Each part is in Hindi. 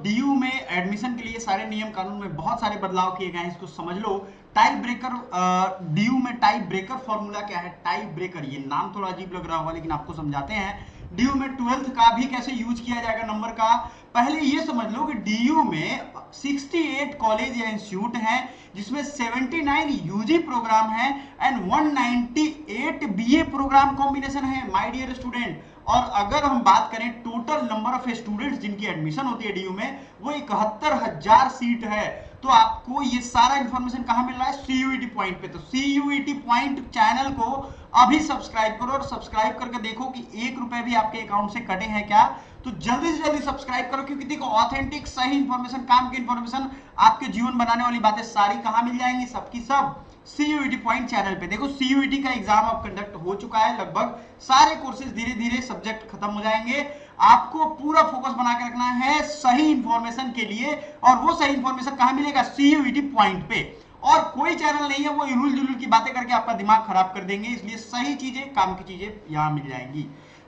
डीयू में एडमिशन के लिए सारे नियम कानून में बहुत सारे बदलाव किए गए हैं, इसको समझ लो। टाई ब्रेकर, डीयू में टाई ब्रेकर फॉर्मूला क्या है? टाई ब्रेकर, ये नाम थोड़ा अजीब लग रहा होगा लेकिन आपको समझाते हैं। डीयू में 12th का भी कैसे यूज किया जाएगा नंबर का, पहले ये समझ लो कि डीयू में 68 कॉलेज या इंस्टीट्यूट हैं, जिसमें 79 यूजी प्रोग्राम है एंड 198 बीए प्रोग्राम कॉम्बिनेशन है माय डियर स्टूडेंट। और अगर हम बात करें टोटल नंबर ऑफ स्टूडेंट्स जिनकी एडमिशन होती है डीयू में, वो 71,000 सीट है। तो आपको ये सारा इंफॉर्मेशन कहां मिल रहा है? सीयूईटी पॉइंट पे। तो सीयूईटी पॉइंट चैनल को अभी सब्सक्राइब करो और सब्सक्राइब करके देखो कि 1 रुपए भी आपके अकाउंट से कटे हैं क्या। तो जल्दी से जल्दी सब्सक्राइब करो, क्योंकि देखो ऑथेंटिक सही इंफॉर्मेशन, काम की इंफॉर्मेशन, आपके जीवन बनाने वाली बातें सारी कहां मिल जाएंगी? सबकी सब सीयूईटी पॉइंट चैनल पे। देखो सीयूईटी का एग्जाम अब कंडक्ट हो चुका है, लगभग सारे कोर्सेज धीरे धीरे सब्जेक्ट खत्म हो जाएंगे। आपको पूरा फोकस बना के रखना है सही इंफॉर्मेशन के लिए, और वो सही इंफॉर्मेशन कहां मिलेगा? सीयूईटी पॉइंट पे। और कोई चैनल नहीं है वो इरुल जुलूल की बातें करके आपका दिमाग खराब कर देंगे, इसलिए सही चीजें, काम की चीजें यहां मिल जाएंगी।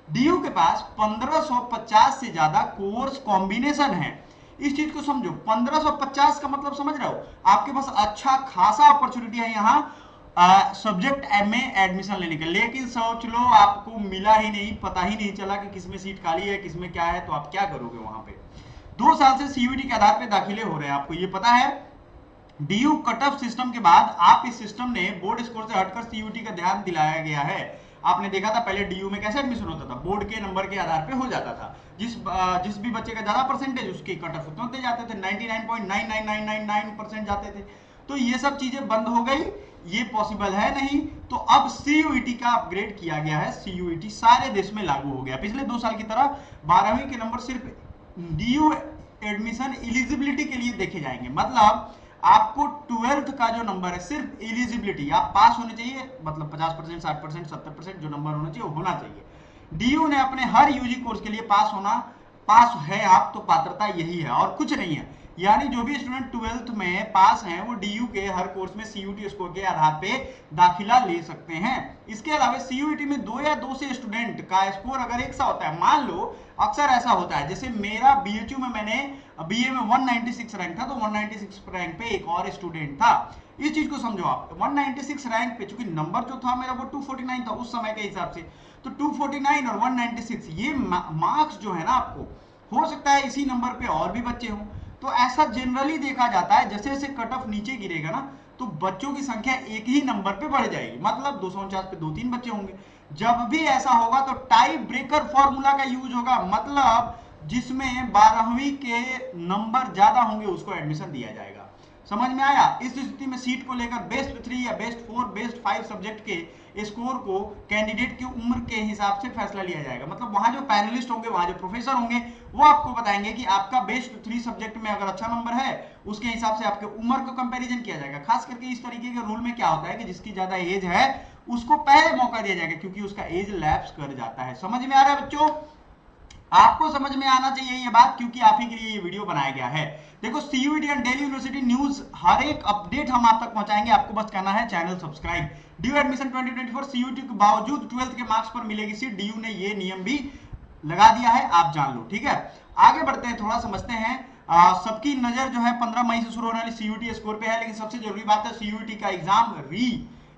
डीयू के पास 1550 से ज्यादा कोर्स कॉम्बिनेशन है। इस चीज को समझो, 1550 का मतलब समझ रहे हो? आपके पास अच्छा खासा अपॉर्चुनिटी है यहाँ सब्जेक्ट में एडमिशन लेने का। लेकिन सोच लो आपको मिला ही नहीं, पता ही नहीं चला कि किसमें सीट खाली है, किसमें क्या है, तो आप क्या करोगे वहां पे? 2 साल से सीयूईटी के आधार पे दाखिले हो रहे हैं, आपको ये पता है। डीयू कट ऑफ सिस्टम के बाद आप इस सिस्टम ने बोर्ड स्कोर से हटकर सीयूईटी का ध्यान दिलाया गया है। आपने देखा था पहले डीयू में कैसे एडमिशन होता था, बोर्ड के नंबर के आधार पे हो जाता था। जिस भी बच्चे का ज्यादा परसेंटेज, उसके कट ऑफ उतने होते जाते थे, 99.99999% जाते थे। तो ये सब चीजें बंद हो गई, ये पॉसिबल है नहीं। तो अब सीयूईटी का अपग्रेड किया गया है, सीयूईटी सारे देश में लागू हो गया। पिछले 2 साल की तरह 12वीं के नंबर सिर्फ डीयू एडमिशन एलिजिबिलिटी के लिए देखे जाएंगे। मतलब आपको 12th का जो नंबर है, सिर्फ एलिजिबिलिटी, आप पास होने चाहिए, मतलब 50%, 60%, 70% जो नंबर होना चाहिए वो होना चाहिए। डीयू ने अपने हर यूजी कोर्स के लिए पास है आप, तो पात्रता यही है और कुछ नहीं है। यानी जो भी स्टूडेंट 12th में पास हैं वो डीयू के हर कोर्स में सीयूटी स्कोर के आधार पे दाखिला ले सकते हैं। इसके अलावा सीयूटी में 2 या 2 से स्टूडेंट का स्कोर अगर एक सा होता है, मान लो अक्सर ऐसा होता है, जैसे मेरा बीएचयू में मैंने बीए में 196 रैंक था, तो 196 रैंक पे एक और स्टूडेंट था। इस चीज को समझो आप, 196 रैंक पे, चूंकि नंबर जो था मेरा वो 249 था उस समय के हिसाब से, तो 249 और 196 ये मार्क्स जो है ना, आपको हो सकता है इसी नंबर पे और भी बच्चे हों। तो ऐसा जनरली देखा जाता है, जैसे जैसे कट ऑफ नीचे गिरेगा ना, तो बच्चों की संख्या एक ही नंबर पे बढ़ जाएगी, मतलब 249 पे 2-3 बच्चे होंगे। जब भी ऐसा होगा तो टाई ब्रेकर फॉर्मूला का यूज होगा, मतलब जिसमें 12वीं के नंबर ज्यादा होंगे उसको एडमिशन दिया जाएगा। समझ में आया? इस स्थिति में सीट को लेकर बेस्ट 3 या बेस्ट 4, बेस्ट 5 सब्जेक्ट के स्कोर को कैंडिडेट की उम्र के हिसाब से फैसला लिया जाएगा। मतलब वहां जो पैनलिस्ट होंगे, वहां जो प्रोफेसर होंगे, वो आपको बताएंगे कि आपका बेस्ट 3 सब्जेक्ट में अगर अच्छा नंबर है, उसके हिसाब से आपके उम्र को कंपैरिजन किया जाएगा। खास करके इस तरीके के रूल में क्या होता है कि जिसकी ज्यादा एज है उसको पहले मौका दिया जाएगा, क्योंकि उसका एज लैप्स कर जाता है। समझ में आ रहा है बच्चों? आपको समझ में आना चाहिए ये बात, क्योंकि आप ही के लिए ये वीडियो बनाया गया है। देखो CUET and Delhi university news, हर एक अपडेट हम आप तक पहुंचाएंगे, आपको बस करना है channel subscribe. DU admission 2024 CUET के बावजूद 12th के मार्क्स पर मिलेगी सीट, डीयू ने ये नियम भी लगा दिया है, आप जान लो। ठीक है, आगे बढ़ते हैं, थोड़ा समझते हैं। सबकी नजर जो है 15 मई से शुरू होने वाली सीयूईटी स्कोर पे है, लेकिन सबसे जरूरी बात है सीयूईटी का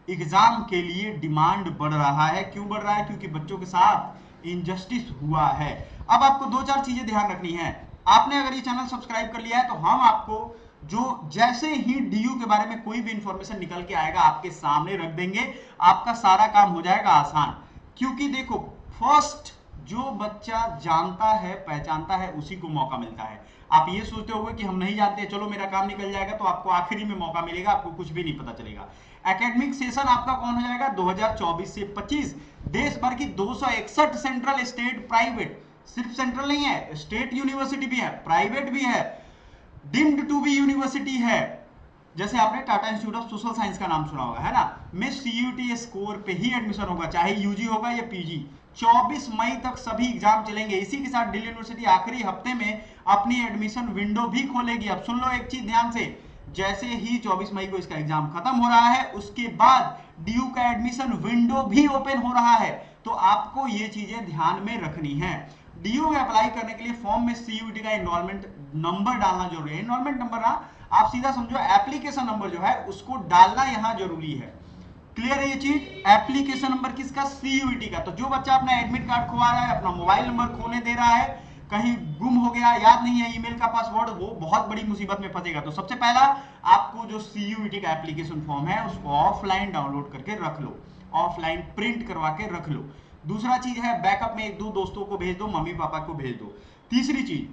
एग्जाम के लिए डिमांड बढ़ रहा है। क्यों बढ़ रहा है? क्योंकि बच्चों के साथ इनजस्टिस हुआ है। अब आपको 2-4 चीजें ध्यान रखनी है। आपने अगर ये चैनल सब्सक्राइब कर लिया है तो हम आपको जो जैसे ही डीयू के बारे में कोई भी इंफॉर्मेशन निकल के आएगा आपके सामने रख देंगे, आपका सारा काम हो जाएगा आसान। क्योंकि देखो, फर्स्ट जो बच्चा जानता है, पहचानता है, उसी को मौका मिलता है। आप ये सोचते होगे कि हम नहीं जानते, चलो मेरा काम निकल जाएगा, तो आपको आखिरी में मौका मिलेगा, आपको कुछ भी नहीं पता चलेगा। एकेडमिक सेशन आपका कौन हो जाएगा? 2024 से 25। देश भर की 261 सेंट्रल, स्टेट, प्राइवेट, सिर्फ सेंट्रल नहीं है, स्टेट यूनिवर्सिटी भी है, प्राइवेट भी है, डीम्ड टू बी यूनिवर्सिटी है, जैसे आपने Tata institute of social science का नाम सुना होगा, है ना, में सीयूटी स्कोर पे ही एडमिशन होगा, चाहे यूजी होगा या पीजी। 24 मई तक सभी एग्जाम चलेंगे। इसी के साथ दिल्ली यूनिवर्सिटी आखिरी हफ्ते में अपनी एडमिशन विंडो भी खोलेगी। अब सुन लो एक चीज ध्यान से, जैसे ही 24 मई को इसका एग्जाम खत्म हो रहा है, उसके बाद डीयू का एडमिशन विंडो भी ओपन हो रहा है। तो आपको ये चीजें ध्यान में रखनी है। डीयू में अप्लाई करने के लिए फॉर्म में सीयूईटी का एनरोलमेंट नंबर डालना जरूरी है। एनरोलमेंट नंबर ना, आप सीधा समझो एप्लीकेशन नंबर जो है उसको डालना यहां जरूरी है। क्लियर है ये चीज? एप्लीकेशन नंबर किसका? सीयूईटी का। तो जो बच्चा अपना एडमिट कार्ड खोआ रहा है, अपना मोबाइल नंबर खोने दे रहा है, कहीं गुम हो गया, याद नहीं है ईमेल का पासवर्ड, वो बहुत बड़ी मुसीबत में फंसेगा। तो सबसे पहला आपको जो सीयूईटी का एप्लीकेशन फॉर्म है उसको ऑफलाइन डाउनलोड करके रख लो, ऑफलाइन प्रिंट करवा के रख लो। दूसरा चीज है बैकअप में 1-2 दोस्तों को भेज दो, मम्मी पापा को भेज दो। तीसरी चीज,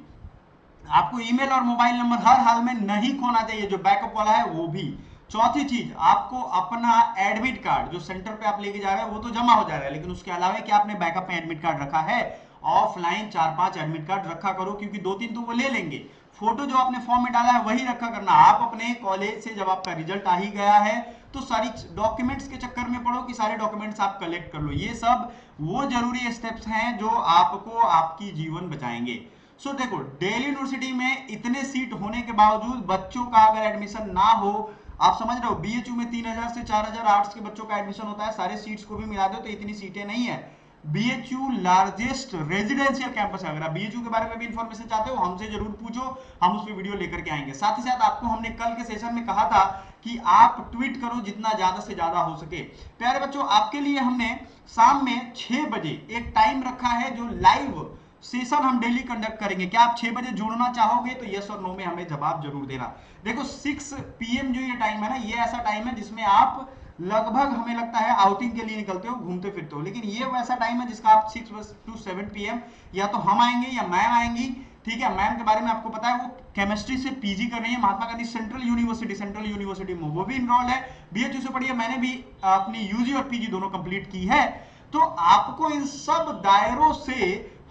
आपको ईमेल और मोबाइल नंबर हर हाल में नहीं खोना चाहिए, जो बैकअप वाला है वो भी। चौथी चीज, आपको अपना एडमिट कार्ड जो सेंटर पे आप लेके जा रहे हैं वो तो जमा हो जाएगा, लेकिन उसके अलावा क्या आपने बैकअप में एडमिट कार्ड रखा है? ऑफलाइन 4-5 एडमिट कार्ड रखा करो, क्योंकि 2-3 तो वो ले लेंगे। फोटो जो आपने फॉर्म में डाला है वही रखा करना। आप अपने कॉलेज से जब आपका रिजल्ट आ ही गया है तो सारी डॉक्यूमेंट्स के चक्कर में पड़ो कि सारे डॉक्यूमेंट्स आप कलेक्ट कर लो। ये सब वो जरूरी स्टेप्स हैं जो आपको आपकी जीवन बचाएंगे। सो देखो, दिल्ली यूनिवर्सिटी में इतने सीट होने के बावजूद बच्चों का अगर एडमिशन ना हो, आप समझ रहे हो, बीएचयू में 3000 से 4000 आर्ट्स के बच्चों का एडमिशन होता है, सारे सीट्स को भी मिला दो तो इतनी सीटें नहीं है। बीएचयू लार्जेस्ट रेजिडेंशियल कैंपस है। अगर आप बीएचयू के बारे में भी इंफॉर्मेशन चाहते हो हमसे जरूर पूछो, हम उस पर वीडियो लेकर के आएंगे। साथ ही साथ आपको हमने कल के सेशन में कहा था कि आप ट्वीट करो जितना ज्यादा से ज्यादा हो सके। प्यारे बच्चों, आपके लिए हमने शाम में 6 बजे एक टाइम रखा है जो लाइव सेशन हम डेली कंडक्ट करेंगे। क्या आप 6 बजे जुड़ना चाहोगे? तो यस और नो में हमें जवाब जरूर देना। देखो 6 PM जो ये टाइम है ना, ये ऐसा टाइम है जिसमें आप लगभग हमें लगता है आउटिंग के लिए निकलते हो, घूमते फिरते हो, लेकिन ये वैसा टाइम है जिसका आप 6 to 7 PM या तो हम आएंगे या मैम आएंगी। ठीक है, मैम के बारे में आपको पता है, वो केमिस्ट्री से पीजी कर रही है महात्मा गांधी सेंट्रल यूनिवर्सिटी में, वो भी इनरोल्ड है। बीएचयू से पढ़ी है, मैंने भी अपनी यूजी और पीजी दोनों कंप्लीट की है। तो आपको इन सब दायरों से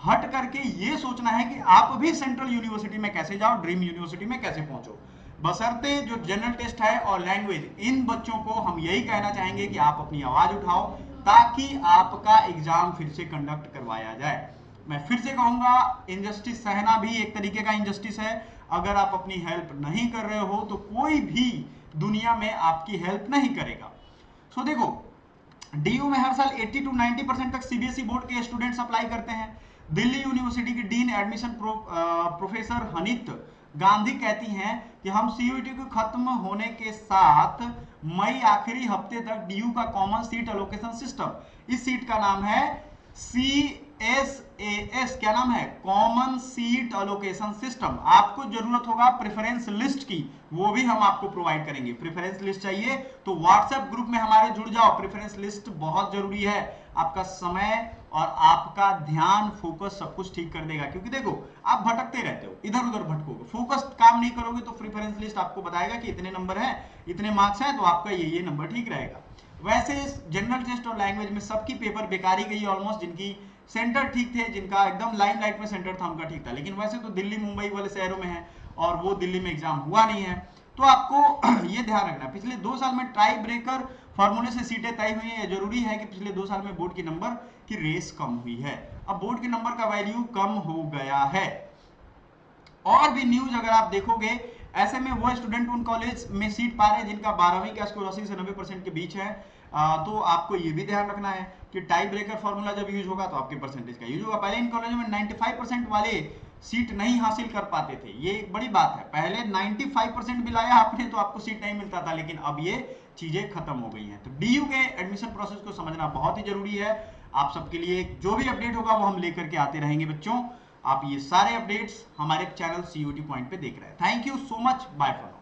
हट करके ये सोचना है कि आप भी सेंट्रल यूनिवर्सिटी में कैसे जाओ, ड्रीम यूनिवर्सिटी में कैसे पहुंचो। बशर्ते जो जनरल टेस्ट है और लैंग्वेज, इन बच्चों को हम यही कहना चाहेंगे कि आप अपनी आवाज उठाओ ताकि आपका एग्जाम फिर से कंडक्ट करवाया जाए। मैं फिर से कहूंगा, इनजस्टिस सहना भी एक तरीके का इनजस्टिस है। अगर आप अपनी हेल्प नहीं कर रहे हो तो कोई भी दुनिया में आपकी हेल्प नहीं करेगा। सो देखो, डीयू में हर साल 80 to 90% तक सीबीएसई बोर्ड के स्टूडेंट्स अप्लाई करते हैं। दिल्ली यूनिवर्सिटी की डीन एडमिशन प्रोफेसर हनीत गांधी कहती हैं कि हम सीयूईटी को खत्म होने के साथ मई आखिरी हफ्ते तक डीयू का कॉमन सीट एलोकेशन सिस्टम, इस सीट का नाम है CSAS, क्या नाम है? Common seat allocation system. आपको जरूरत होगा प्रेफरेंस लिस्ट की, वो भी हम आपको प्रोवाइड करेंगे। प्रेफरेंस लिस्ट चाहिए तो व्हाट्सएप ग्रुप में हमारे जुड़ जाओ। प्रेफरेंस लिस्ट बहुत जरूरी है, आपका समय और आपका ध्यान, फोकस सब कुछ ठीक कर देगा। क्योंकि देखो, आप भटकते रहते हो, इधर उधर भटकोगे, फोकस काम नहीं करोगे तो प्रेफरेंस लिस्ट आपको बताएगा कि इतने नंबर हैं, इतने मार्क्स हैं, तो आपका ये नंबर ठीक रहेगा। वैसे जनरल टेस्ट और लैंग्वेज में सबकी पेपर बेकार ही गई ऑलमोस्ट, जिनकी सेंटर ठीक थे, जिनका एकदम लाइमलाइट में सेंटर था उनका ठीक था, लेकिन वैसे तो दिल्ली मुंबई वाले शहरों में है और वो दिल्ली में एग्जाम हुआ नहीं है। तो आपको ये ध्यान रखना, पिछले 2 साल में ट्राई ब्रेकर फॉर्मूले से सीटें तय हुई हैं। जरूरी है कि पिछले 2 साल में बोर्ड के नंबर की रेस कम हुई है, अब बोर्ड के नंबर का वैल्यू कम हो गया है। और भी न्यूज अगर आप देखोगे, ऐसे में वो स्टूडेंट उन कॉलेज में सीट पा रहे हैं जिनका 12वीं का स्कोर 80 से 90% के बीच है। तो आपको ये भी ध्यान रखना है कि टाई ब्रेकर फॉर्मूला जब यूज होगा तो आपके परसेंटेज का यूज होगा। पहले इन कॉलेजों में 95% वाले सीट नहीं हासिल कर पाते थे, ये एक बड़ी बात है। पहले 95% भी लाया आपने तो आपको सीट नहीं मिलता था, लेकिन अब ये चीजें खत्म हो गई हैं। तो डीयू के एडमिशन प्रोसेस को समझना बहुत ही जरूरी है। आप सबके लिए जो भी अपडेट होगा वो हम लेकर के आते रहेंगे बच्चों। आप ये सारे अपडेट्स हमारे चैनल CUET पॉइंट पे देख रहे हैं। Thank you so much, bye for now.